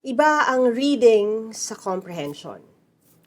Iba ang reading sa comprehension.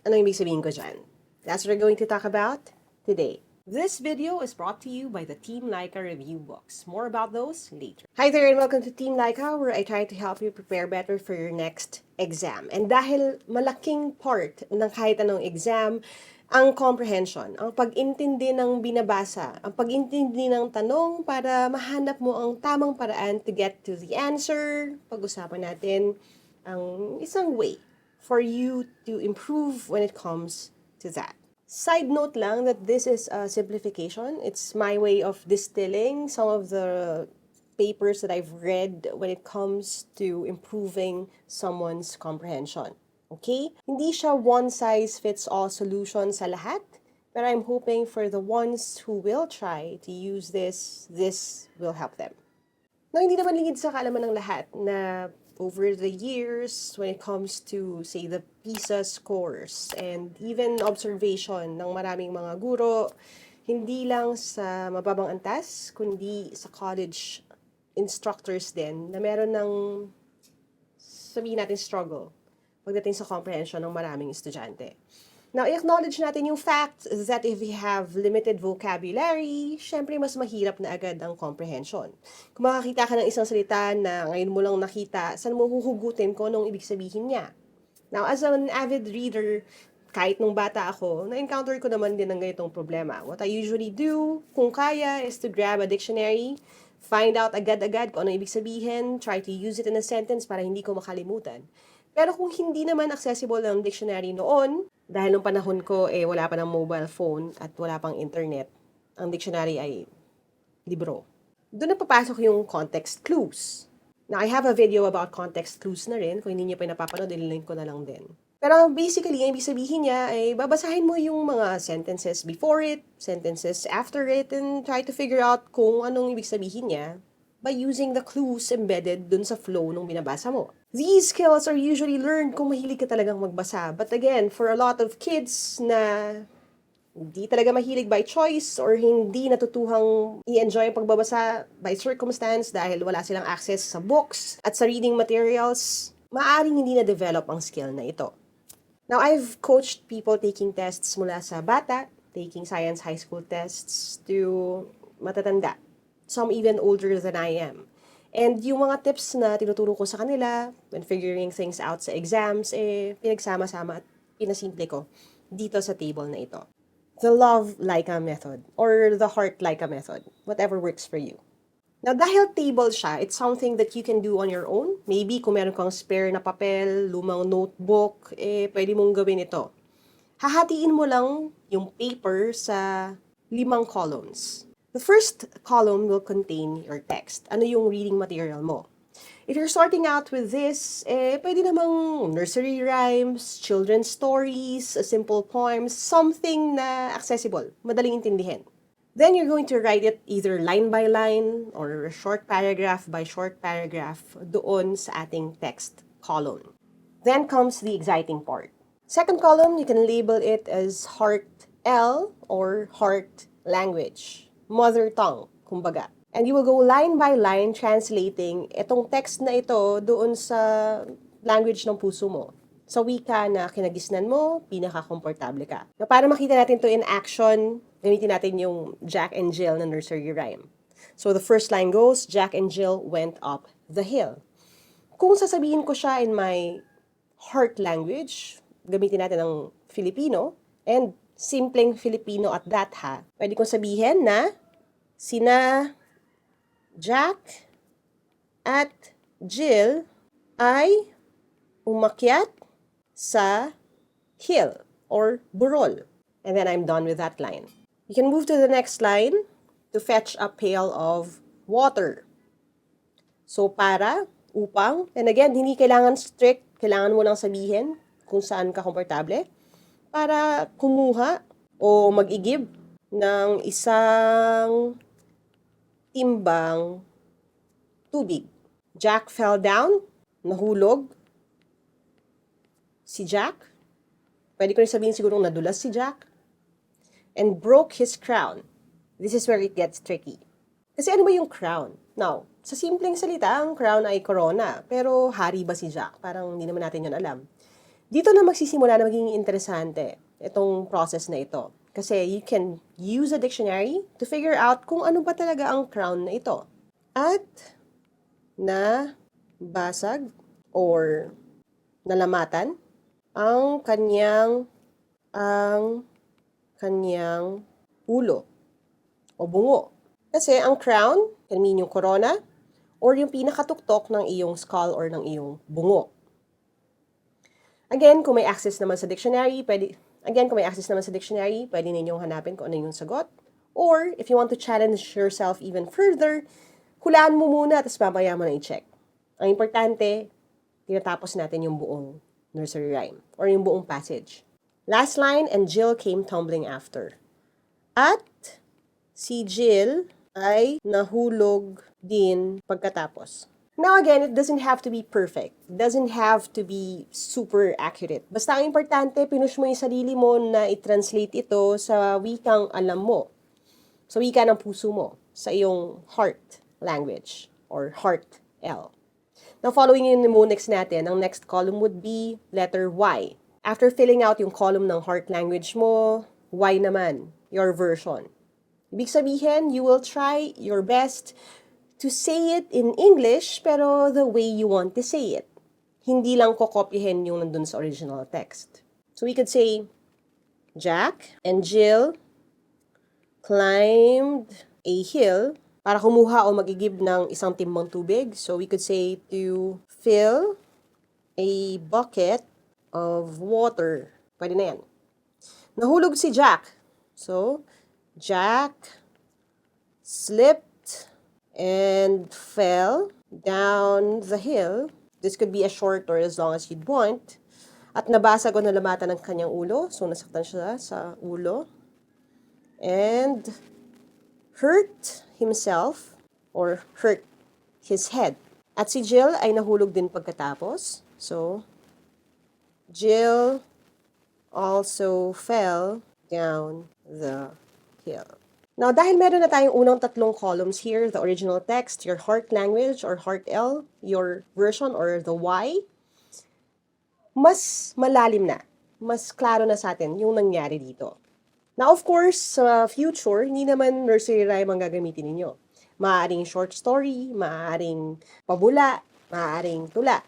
Ano ibig sabihin ko dyan? That's what we're going to talk about today. This video is brought to you by the Team Lyqa review books. More about those later. Hi there and welcome to Team Lyqa, where I try to help you prepare better for your next exam. And dahil malaking part ng kahit anong exam, ang comprehension, ang pag-intindi ng binabasa, ang pag-intindi ng tanong para mahanap mo ang tamang paraan to get to the answer. Pag-usapan natin ang isang way for you to improve when it comes to that. Side note lang that this is a simplification. It's my way of distilling some of the papers that I've read when it comes to improving someone's comprehension. Okay? Hindi siya one-size-fits-all solution sa lahat, but I'm hoping for the ones who will try to use this will help them. No, hindi naman lingid sa kaalaman ng lahat na over the years, when it comes to, say, the PISA scores and even observation ng maraming mga guro, hindi lang sa mababang antas, kundi sa college instructors din na meron ng, sabihin natin, struggle pagdating sa comprehension ng maraming estudyante. Now, i-acknowledge natin yung fact that if we have limited vocabulary, syempre mas mahirap na agad ang comprehension. Kung makakita ka ng isang salita na ngayon mo lang nakita, saan mo huhugutin kung anong ibig sabihin niya? Now, as an avid reader, kahit nung bata ako, na-encounter ko naman din ng ganitong problema. What I usually do, kung kaya, is to grab a dictionary, find out agad-agad kung anong ibig sabihin, try to use it in a sentence para hindi ko makalimutan. Pero kung hindi naman accessible ang dictionary noon, dahil nung panahon ko, wala pa ng mobile phone at wala pang internet, ang dictionary ay libro. Doon na papasok yung context clues. Now, I have a video about context clues na rin. Kung hindi niyo pa napapanood, ililink ko na lang din. Pero basically, ang ibig sabihin niya ay babasahin mo yung mga sentences before it, sentences after it, and try to figure out kung anong ibig sabihin niya by using the clues embedded dun sa flow nung binabasa mo. These skills are usually learned kung mahilig ka talagang magbasa. But again, for a lot of kids na hindi talaga mahilig by choice or hindi natutuhang i-enjoy ang pagbabasa by circumstance dahil wala silang access sa books at sa reading materials, maaaring hindi na-develop ang skill na ito. Now, I've coached people taking tests mula sa bata, taking science high school tests, to matatanda. Some even older than I am. And yung mga tips na tinuturo ko sa kanila when figuring things out sa exams, pinagsama-sama at pinasimple ko dito sa table na ito. The Love LYQA method or the Heart LYQA method, whatever works for you. Now, dahil table siya, it's something that you can do on your own. Maybe kung meron kang spare na papel, lumang notebook, pwede mong gawin ito. Hahatiin mo lang yung paper sa 5 columns. The first column will contain your text. Ano yung reading material mo? If you're starting out with this, pwede namang nursery rhymes, children's stories, simple poems, something na accessible, madaling intindihin. Then you're going to write it either line by line or short paragraph by short paragraph doon sa ating text column. Then comes the exciting part. Second column, you can label it as Heart L or Heart Language. Mother tongue, kumbaga. And you will go line by line translating itong text na ito doon sa language ng puso mo. Sa wika na kinagisnan mo, pinaka-komportable ka. Na para makita natin to in action, gamitin natin yung Jack and Jill na nursery rhyme. So the first line goes, Jack and Jill went up the hill. Kung sasabihin ko siya in my heart language, gamitin natin ng Filipino, and simpleng Filipino at that ha, pwede kong sabihin na sina Jack at Jill ay umakyat sa hill or burol. And then I'm done with that line. You can move to the next line to fetch a pail of water. So upang, and again, hindi kailangan strict, kailangan mo lang sabihin kung saan ka komportable para kumuha o mag-igib ng isang timbang tubig. Jack fell down, nahulog si Jack. Pwede ko rin sabihin siguro nadulas si Jack. And broke his crown. This is where it gets tricky. Kasi ano ba yung crown? Now, sa simpleng salita, ang crown ay corona. Pero hari ba si Jack? Parang hindi naman natin yun alam. Dito na magsisimula na maging interesante itong process na ito. Kasi you can use a dictionary to figure out kung ano ba talaga ang crown na ito. At na basag or nalamatan ang kanyang ulo o bungo. Kasi ang crown can mean yung corona or yung pinakatuktok ng iyong skull or ng iyong bungo. Again, kung may access naman sa dictionary, pwede ninyong hanapin kung ano yung sagot. Or, if you want to challenge yourself even further, hulaan mo muna, tapos mamaya mo na i-check. Ang importante, tinatapos natin yung buong nursery rhyme or yung buong passage. Last line, and Jill came tumbling after. At si Jill ay nahulog din pagkatapos. Now again, it doesn't have to be perfect. It doesn't have to be super accurate. Basta ang importante, pinush mo yung sarili mo na i-translate ito sa wikang alam mo. Sa wika ng puso mo. Sa iyong heart language or heart L. Now following yung mnemonics natin, ang next column would be letter Y. After filling out yung column ng heart language mo, Y naman, your version. Ibig sabihin, you will try your best to say it in English, pero the way you want to say it. Hindi lang kokopyahin yung nandun sa original text. So we could say, Jack and Jill climbed a hill para kumuha o mag-igib ng isang timbang tubig. So we could say to fill a bucket of water. Pwede na yan. Nahulog si Jack. So, Jack slipped and fell down the hill. This could be as short or as long as you'd want. At nabasag o nalamatan ng kanyang ulo. So, nasaktan siya sa ulo. And hurt himself or hurt his head. At si Jill ay nahulog din pagkatapos. So, Jill also fell down the hill. Now, dahil meron na tayong unang tatlong columns here, the original text, your heart language or heart L, your version or the Y, mas malalim na, mas klaro na sa atin yung nangyari dito. Now, of course, sa future, hindi naman nursery rhyme ang gagamitin ninyo. Maaaring short story, maaaring pabula, maaaring tula.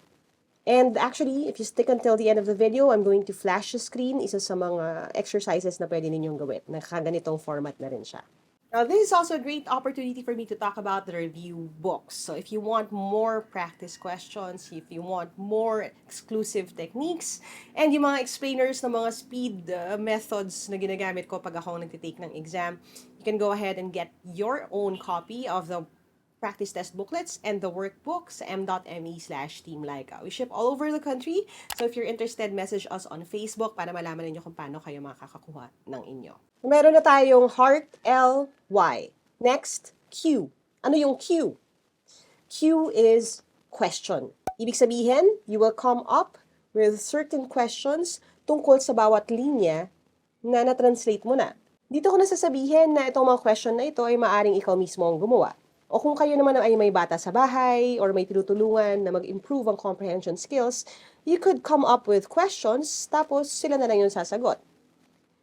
And actually, if you stick until the end of the video, I'm going to flash the screen, isa sa mga exercises na pwede ninyong gawin. Nakaganitong format na rin siya. Now, this is also a great opportunity for me to talk about the review books. So if you want more practice questions, if you want more exclusive techniques, and yung mga explainers ng mga speed methods na ginagamit ko pag ako nagtitake ng exam, you can go ahead and get your own copy of the practice test booklets and the workbooks m.me/Team Lyqa. We ship all over the country, so if you're interested, message us on Facebook para malaman niyo kung paano kayo makakakuha ng inyo. Meron na tayong heart, L, Y. Next, Q. Ano yung Q? Q is question. Ibig sabihin, you will come up with certain questions tungkol sa bawat linya na na-translate mo na. Dito ko nasasabihin na itong mga question na ito ay maaring ikaw mismo ang gumawa. O kung kayo naman ay may bata sa bahay or may tinutulungan na mag-improve ang comprehension skills, you could come up with questions, tapos sila na lang yung sasagot.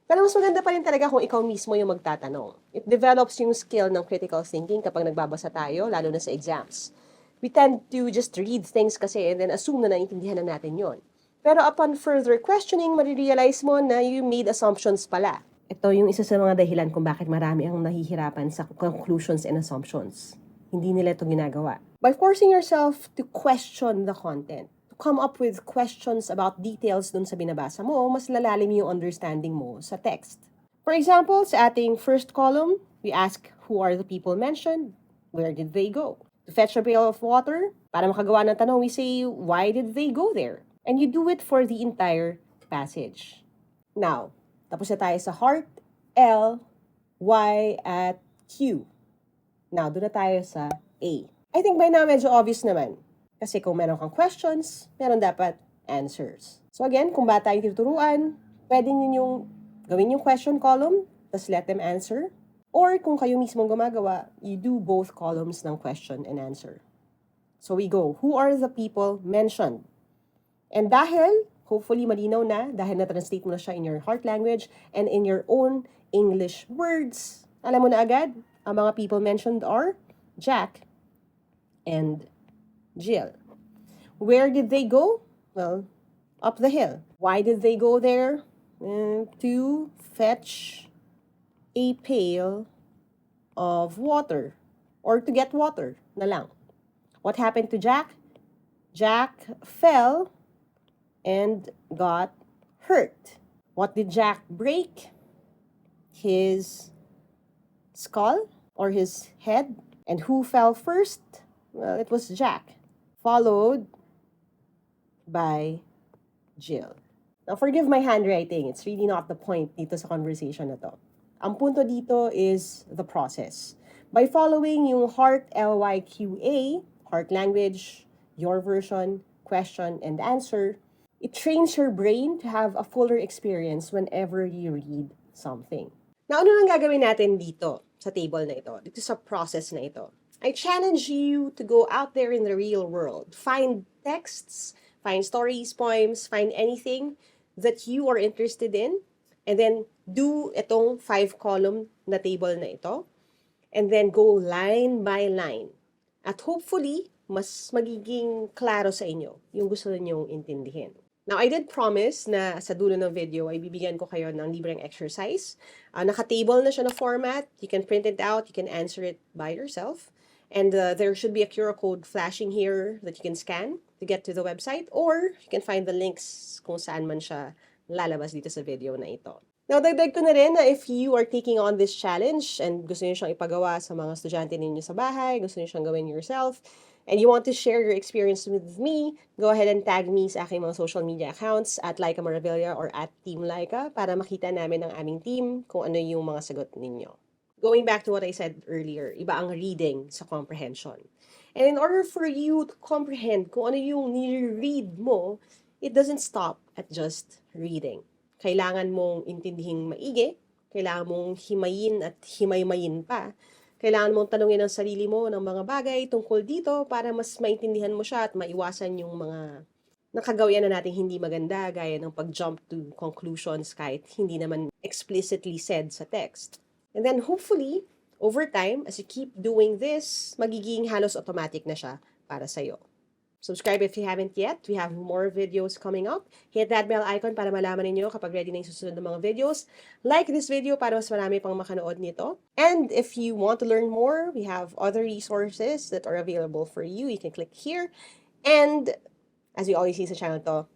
Pero mas maganda pa rin talaga kung ikaw mismo yung magtatanong. It develops yung skill ng critical thinking kapag nagbabasa tayo, lalo na sa exams. We tend to just read things kasi and then assume na naiintindihan na natin yon. Pero upon further questioning, marirealize mo na you made assumptions pala. Ito yung isa sa mga dahilan kung bakit marami ang nahihirapan sa conclusions and assumptions. Hindi nila ito ginagawa. By forcing yourself to question the content, to come up with questions about details dun sa binabasa mo, mas lalalim yung understanding mo sa text. For example, sa ating first column, we ask who are the people mentioned, where did they go? To fetch a pail of water, para makagawa ng tanong, we say, why did they go there? And you do it for the entire passage. Now, tapos na tayo sa heart, L, Y, at Q. Now, doon na tayo sa A. I think by now, medyo obvious naman. Kasi kung meron kang questions, meron dapat answers. So again, kung bata yung tinuturuan, pwede ninyong gawin yung question column, tapos let them answer. Or kung kayo mismong gumagawa, you do both columns ng question and answer. So we go, who are the people mentioned? And dahil, hopefully malinaw na, dahil na-translate mo na siya in your heart language and in your own English words, alam mo na agad, ang mga people mentioned are Jack and Jill. Where did they go? Well, up the hill. Why did they go there? To fetch a pail of water or to get water na lang. What happened to Jack? Jack fell and got hurt. What did Jack break? His skull or his head. And who fell first? Well, it was Jack, followed by Jill. Now, forgive my handwriting. It's really not the point dito sa conversation na to. Ang punto dito is the process. By following yung heart LYQA, heart language, your version, question, and answer, it trains your brain to have a fuller experience whenever you read something. Now, ano nang gagawin natin dito sa table na ito, dito sa process na ito? I challenge you to go out there in the real world. Find texts, find stories, poems, find anything that you are interested in, and then do itong 5-column na table na ito, and then go line by line. At hopefully, mas magiging klaro sa inyo yung gusto ninyong intindihin. Now, I did promise na sa dulo ng video ay bibigyan ko kayo ng libreng exercise. Naka-table na siya na format. You can print it out. You can answer it by yourself. And there should be a QR code flashing here that you can scan to get to the website, or you can find the links kung saan man siya lalabas dito sa video na ito. Now, dagdag ko na rin na if you are taking on this challenge and gusto niyo siyang ipagawa sa mga estudyante ninyo sa bahay, gusto niyo siyang gawin yourself, and you want to share your experience with me, go ahead and tag me sa aking mga social media accounts at LYQA Maravilla or at Team Lyqa para makita namin ng aming team kung ano yung mga sagot ninyo. Going back to what I said earlier, iba ang reading sa comprehension. And in order for you to comprehend kung ano yung ni-read mo, it doesn't stop at just reading. Kailangan mong intindihing maigi, kailangan mong himayin at himay-mayin pa, kailangan mong tanungin ang sarili mo ng mga bagay tungkol dito para mas maintindihan mo siya at maiwasan yung mga nakagawian na nating hindi maganda, gaya ng pag-jump to conclusions kahit hindi naman explicitly said sa text. And then hopefully, over time, as you keep doing this, magiging halos automatic na siya para sa'yo. Subscribe if you haven't yet. We have more videos coming up. Hit that bell icon para malaman ninyo kapag ready na yung susunod ng mga videos. Like this video para mas marami pang makanood nito. And if you want to learn more, we have other resources that are available for you. You can click here. And as you always see sa channel to,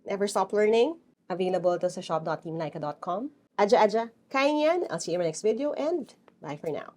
never stop learning. Available to sa shop.teamlyqa.com. Aja, kain yan. I'll see you in my next video and bye for now.